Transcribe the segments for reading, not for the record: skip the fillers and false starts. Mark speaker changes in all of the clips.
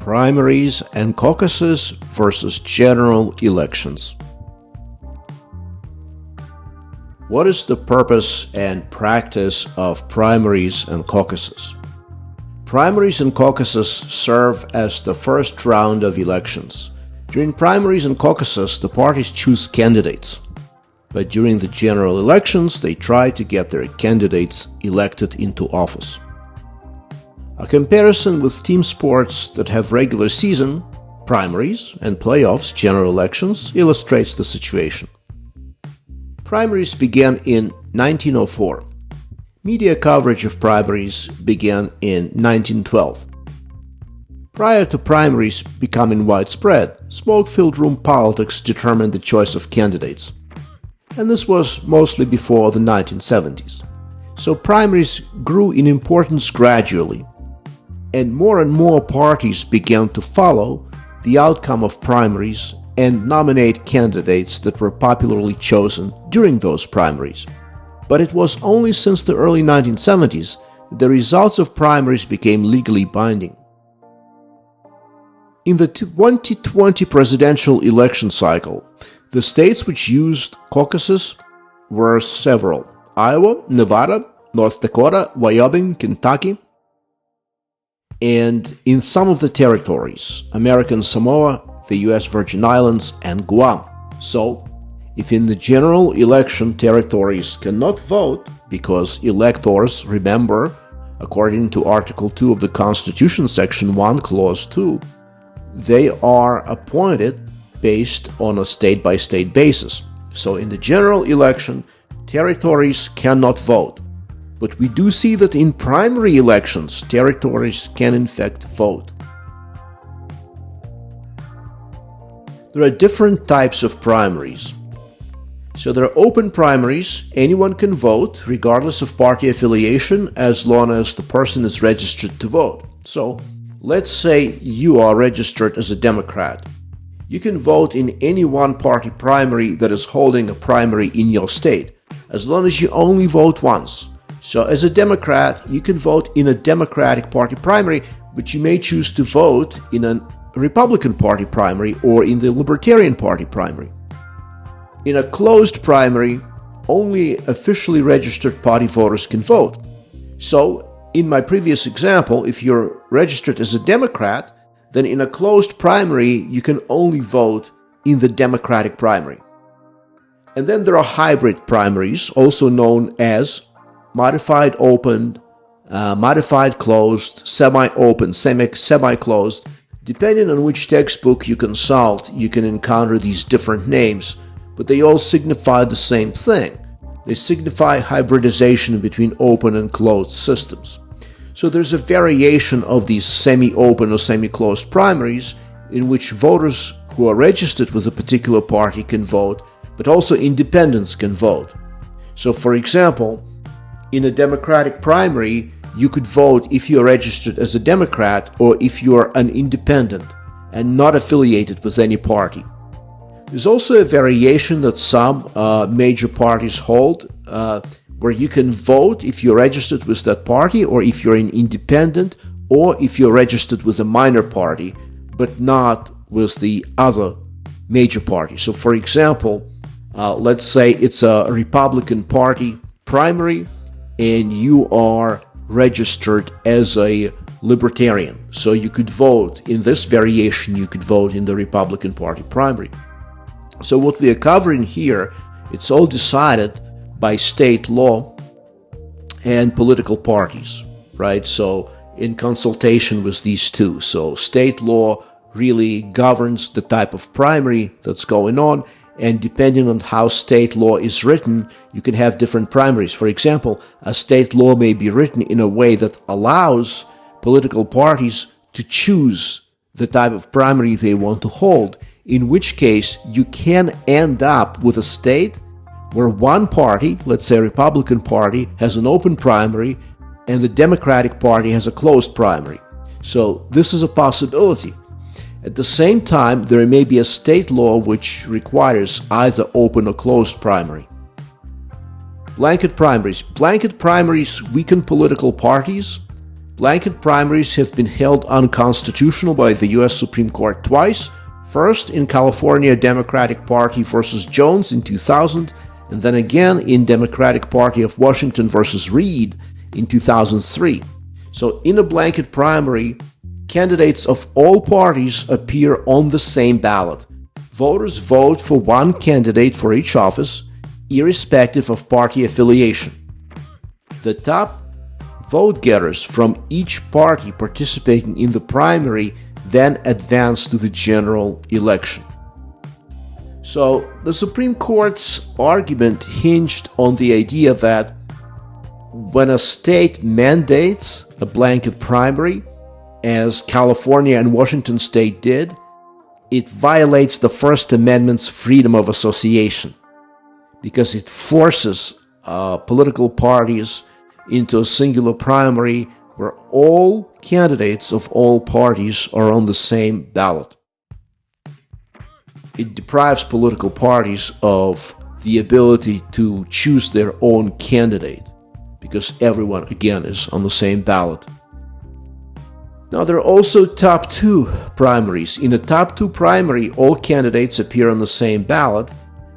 Speaker 1: Primaries and Caucuses versus General Elections. What is the purpose and practice of primaries and caucuses? Primaries and caucuses serve as the first round of elections. During primaries and caucuses, the parties choose candidates. But during the general elections, they try to get their candidates elected into office. A comparison with team sports that have regular season, primaries, and playoffs, general elections, illustrates the situation. Primaries began in 1904. Media coverage of primaries began in 1912. Prior to primaries becoming widespread, smoke-filled room politics determined the choice of candidates. And this was mostly before the 1970s. So primaries grew in importance gradually, and more parties began to follow the outcome of primaries and nominate candidates that were popularly chosen during those primaries. But it was only since the early 1970s that the results of primaries became legally binding. In the 2020 presidential election cycle, the states which used caucuses were several: Iowa, Nevada, North Dakota, Wyoming, Kentucky, and in some of the territories, American Samoa, the US Virgin Islands, and Guam. So, if in the general election territories cannot vote because electors, remember, according to Article 2 of the Constitution, Section 1, Clause 2, they are appointed based on a state-by-state basis. So in the general election, territories cannot vote. But we do see that in primary elections, territories can in fact vote. There are different types of primaries. So there are open primaries. Anyone can vote, regardless of party affiliation, as long as the person is registered to vote. So let's say you are registered as a Democrat. You can vote in any one-party primary that is holding a primary in your state, as long as you only vote once. So as a Democrat, you can vote in a Democratic Party primary, but you may choose to vote in a Republican Party primary or in the Libertarian Party primary. In a closed primary, only officially registered party voters can vote. So, in my previous example, if you're registered as a Democrat, then in a closed primary, you can only vote in the Democratic primary. And then there are hybrid primaries, also known as modified open, modified closed, semi-open, semi-closed. Depending on which textbook you consult, you can encounter these different names, but they all signify the same thing. They signify hybridization between open and closed systems. So there's a variation of these semi-open or semi-closed primaries in which voters who are registered with a particular party can vote, but also independents can vote. So for example, in a Democratic primary, you could vote if you are registered as a Democrat or if you are an independent and not affiliated with any party. There's also a variation that some major parties hold, where you can vote if you're registered with that party or if you're an independent or if you're registered with a minor party, but not with the other major party. So for example, let's say it's a Republican Party primary and you are registered as a Libertarian. So you could vote in this variation, you could vote in the Republican Party primary. So what we are covering here, it's all decided by state law and political parties, right? So in consultation with these two. So state law really governs the type of primary that's going on, and depending on how state law is written, you can have different primaries. For example, a state law may be written in a way that allows political parties to choose the type of primary they want to hold, in which case you can end up with a state where one party, let's say Republican Party, has an open primary and the Democratic Party has a closed primary. So this is a possibility. At the same time, there may be a state law which requires either open or closed primary. Blanket primaries. Blanket primaries weaken political parties. blanket primaries have been held unconstitutional by the U.S. Supreme Court twice. First in California Democratic Party versus Jones in 2000, and then again in Democratic Party of Washington versus Reed in 2003. So in a blanket primary, candidates of all parties appear on the same ballot. Voters vote for one candidate for each office, irrespective of party affiliation. The top vote getters from each party participating in the primary then advance to the general election. So the Supreme Court's argument hinged on the idea that when a state mandates a blanket primary, as California and Washington state did, it violates the First Amendment's freedom of association because it forces political parties into a singular primary where all candidates of all parties are on the same ballot. It deprives political parties of the ability to choose their own candidate because everyone, again, is on the same ballot. Now, there are also top two primaries. In a top two primary, all candidates appear on the same ballot,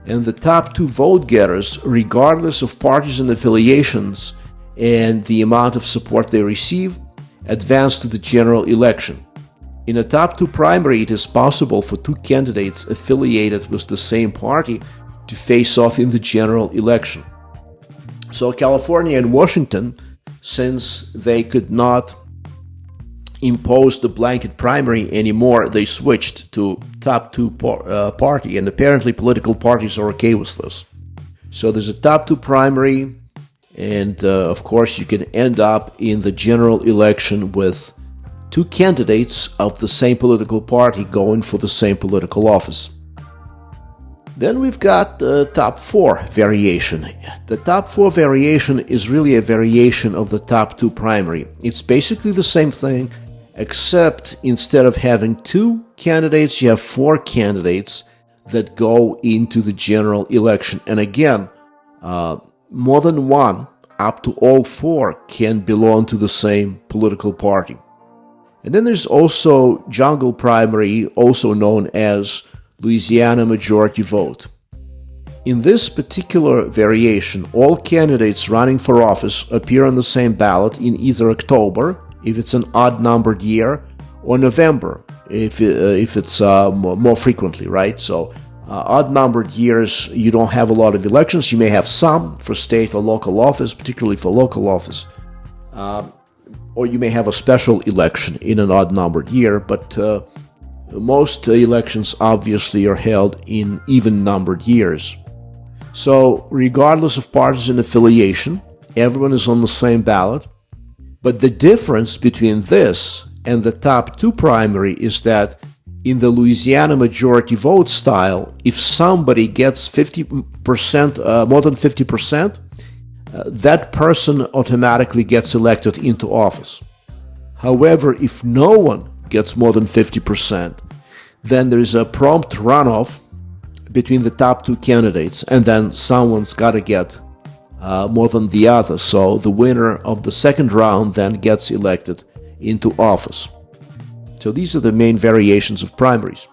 Speaker 1: and the top two vote getters, regardless of partisan affiliations and the amount of support they receive, advance to the general election. In a top two primary, it is possible for two candidates affiliated with the same party to face off in the general election. So California and Washington, since they could not impose the blanket primary anymore, they switched to top two party, and apparently political parties are okay with this. So there's a top two primary, and of course you can end up in the general election with two candidates of the same political party going for the same political office. Then we've got the top four variation. The top four variation is really a variation of the top two primary. It's basically the same thing, except instead of having two candidates, you have four candidates that go into the general election. And again, more than one, up to all four, can belong to the same political party. And then there's also jungle primary, also known as Louisiana majority vote. In this particular variation, all candidates running for office appear on the same ballot in either October, if it's an odd-numbered year, or November, if it's more frequently, right? So odd-numbered years, you don't have a lot of elections. You may have some for state or local office, particularly for local office. Or you may have a special election in an odd-numbered year, but most elections obviously are held in even-numbered years. So regardless of partisan affiliation, everyone is on the same ballot. But the difference between this and the top two primary is that in the Louisiana majority vote style, if somebody gets 50%, more than 50%, that person automatically gets elected into office. However, if no one gets more than 50%, then there is a prompt runoff between the top two candidates, and then someone's got to get more than the other. So the winner of the second round then gets elected into office. So these are the main variations of primaries.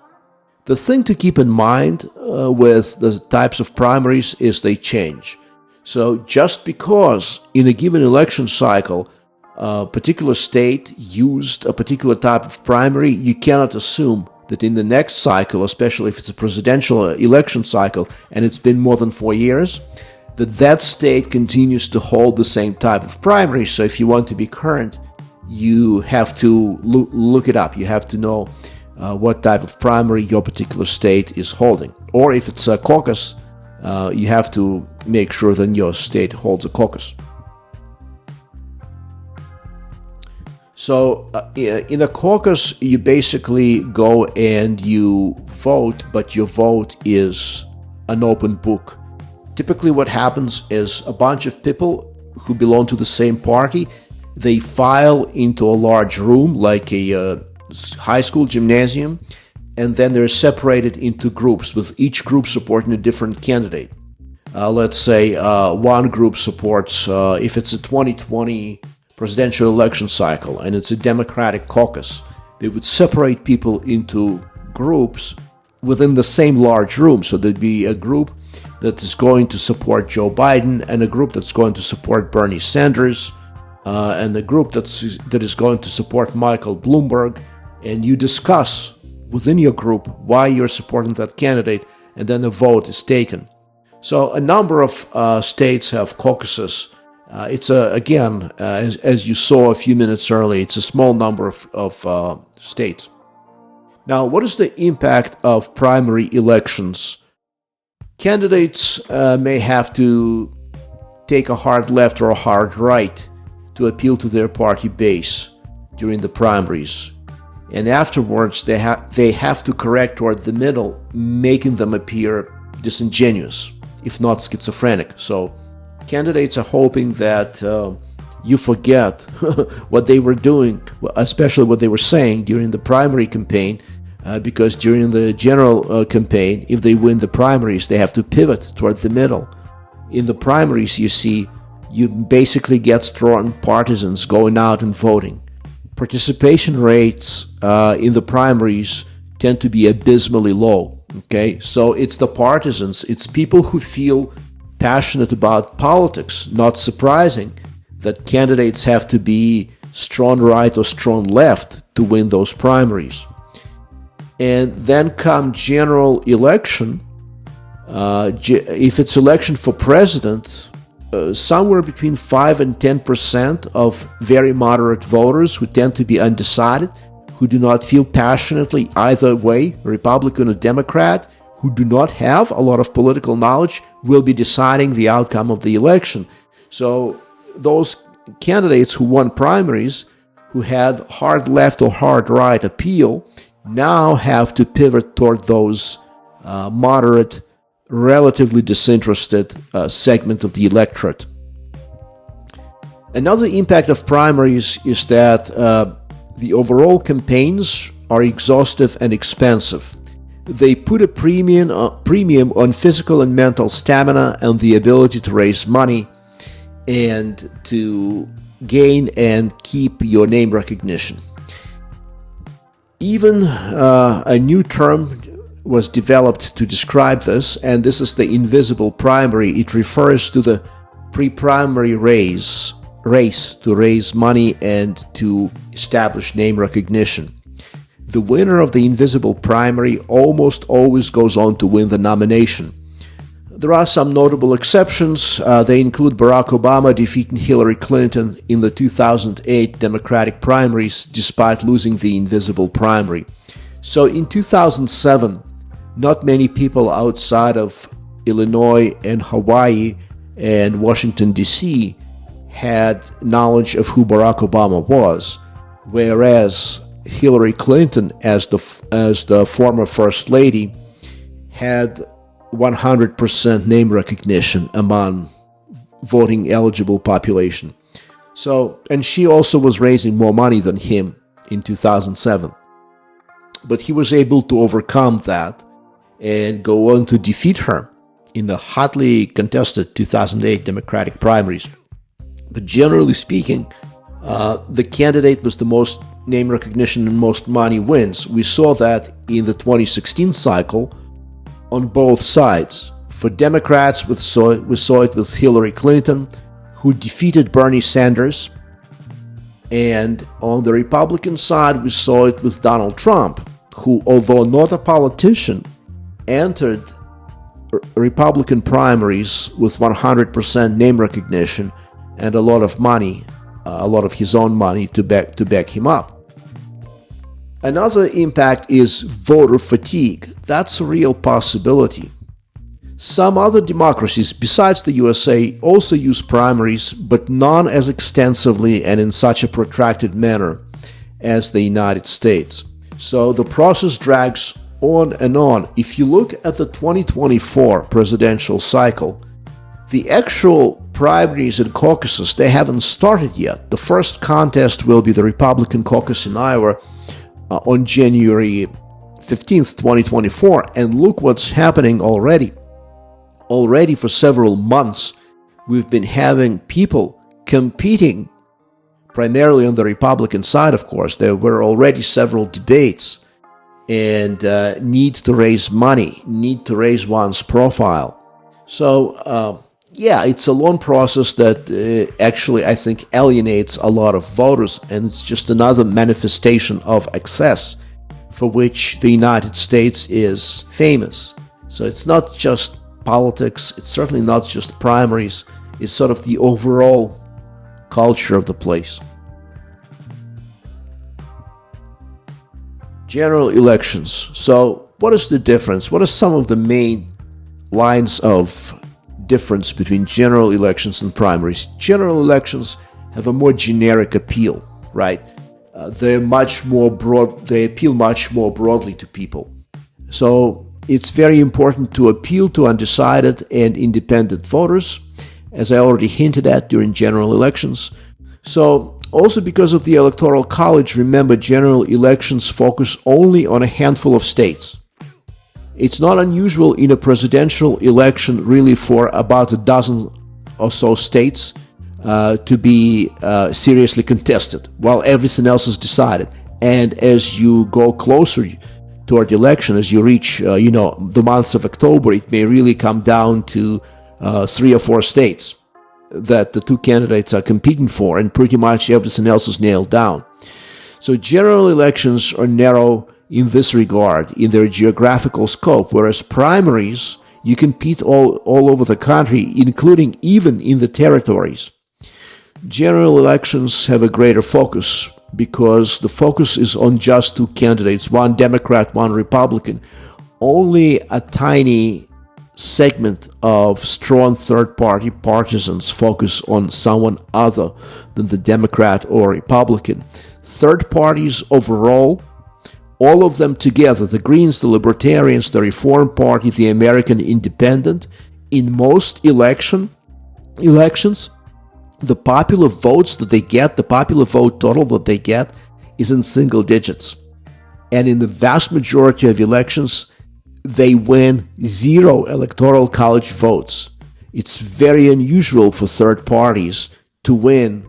Speaker 1: The thing to keep in mind with the types of primaries is they change. So just because in a given election cycle a particular state used a particular type of primary, you cannot assume that in the next cycle, especially if it's a presidential election cycle and it's been more than 4 years, that state continues to hold the same type of primary. So if you want to be current, you have to look it up. You have to know what type of primary your particular state is holding. Or if it's a caucus, you have to make sure that your state holds a caucus. So in a caucus, you basically go and you vote, but your vote is an open book. Typically what happens is a bunch of people who belong to the same party, they file into a large room like a high school gymnasium, and then they're separated into groups, with each group supporting a different candidate. Let's say one group supports, if it's a 2020 presidential election cycle, and it's a Democratic caucus. They would separate people into groups within the same large room. So there'd be a group that is going to support Joe Biden, and a group that's going to support Bernie Sanders, and the group that is going to support Michael Bloomberg, and you discuss within your group why you're supporting that candidate, and then a vote is taken. So a number of states have caucuses. It's again, as you saw a few minutes earlier, it's a small number of states. Now, what is the impact of primary elections? Candidates may have to take a hard left or a hard right to appeal to their party base during the primaries. And afterwards, they have to correct toward the middle, making them appear disingenuous, if not schizophrenic. So candidates are hoping that you forget what they were doing, especially what they were saying during the primary campaign, because during the general campaign, if they win the primaries, they have to pivot toward the middle. In the primaries, you see, you basically get strong partisans going out and voting. Participation rates in the primaries tend to be abysmally low. Okay, so it's the partisans, it's people who feel passionate about politics. Not surprising that candidates have to be strong right or strong left to win those primaries. And then come general election. If it's election for president, somewhere between 5 and 10% of very moderate voters who tend to be undecided, who do not feel passionately either way, Republican or Democrat, who do not have a lot of political knowledge, will be deciding the outcome of the election. So those candidates who won primaries, who had hard left or hard right appeal, now have to pivot toward those moderate, relatively disinterested segment of the electorate. Another impact of primaries is that the overall campaigns are exhaustive and expensive. They put a premium on physical and mental stamina and the ability to raise money and to gain and keep your name recognition. Even a new term was developed to describe this, and this is the invisible primary. It refers to the pre-primary race to raise money and to establish name recognition. The winner of the invisible primary almost always goes on to win the nomination. There are some notable exceptions. They include Barack Obama defeating Hillary Clinton in the 2008 Democratic primaries despite losing the invisible primary. So in 2007, not many people outside of Illinois and Hawaii and Washington, D.C. had knowledge of who Barack Obama was, whereas Hillary Clinton, as the former First Lady, had 100% name recognition among voting eligible population. So, and she also was raising more money than him in 2007. But he was able to overcome that and go on to defeat her in the hotly contested 2008 Democratic primaries. But generally speaking, the candidate with the most name recognition and most money wins. We saw that in the 2016 cycle on both sides. For Democrats, we saw it with Hillary Clinton, who defeated Bernie Sanders. And on the Republican side, we saw it with Donald Trump, who, although not a politician, entered Republican primaries with 100% name recognition and a lot of money, a lot of his own money to back him up. Another impact is voter fatigue. That's a real possibility. Some other democracies besides the USA also use primaries, but none as extensively and in such a protracted manner as the United States. So the process drags on and on. If you look at the 2024 presidential cycle, the actual primaries and caucuses, they haven't started yet. The first contest will be the Republican caucus in Iowa on January 15th, 2024. And look what's happening already. Already for several months, we've been having people competing primarily on the Republican side, of course. There were already several debates and need to raise money, need to raise one's profile. So, it's a long process that actually, I think, alienates a lot of voters, and it's just another manifestation of excess for which the United States is famous. So it's not just politics, it's certainly not just primaries, it's sort of the overall culture of the place. General elections. So what is the difference? What are some of the main lines of difference between general elections and primaries? General elections have a more generic appeal, right? They're much more broad. They appeal much more broadly to people. So it's very important to appeal to undecided and independent voters, as I already hinted at during general elections. So also because of the Electoral College, remember, general elections focus only on a handful of states. It's not unusual in a presidential election really for about a dozen or so states to be seriously contested, while everything else is decided. And as you go closer toward the election, as you reach the months of October, it may really come down to 3 or 4 states that the two candidates are competing for, and pretty much everything else is nailed down. So general elections are narrow in this regard, in their geographical scope, whereas primaries, you compete all over the country, including even in the territories. General elections have a greater focus because the focus is on just 2 candidates, one Democrat, one Republican. Only a tiny segment of strong third-party partisans focus on someone other than the Democrat or Republican. Third parties overall, all of them together, the Greens, the Libertarians, the Reform Party, the American Independent, in most elections, the popular votes that they get, the popular vote total that they get, is in single digits. And in the vast majority of elections, they win 0 Electoral College votes. It's very unusual for third parties to win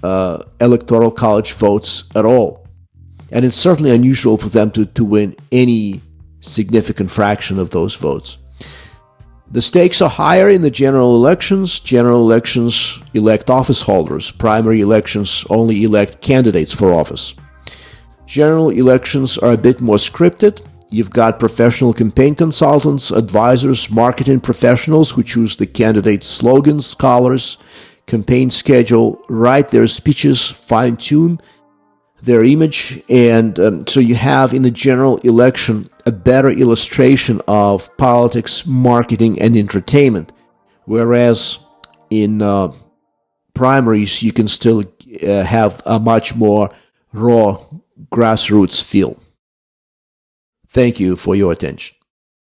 Speaker 1: Electoral College votes at all. And it's certainly unusual for them to win any significant fraction of those votes. The stakes are higher in the general elections. General elections elect office holders. Primary elections only elect candidates for office. General elections are a bit more scripted. You've got professional campaign consultants, advisors, marketing professionals who choose the candidates' slogans, colors, campaign schedule, write their speeches, fine-tune their image, and so you have in the general election a better illustration of politics, marketing, and entertainment, whereas in primaries you can still have a much more raw grassroots feel. Thank you for your attention.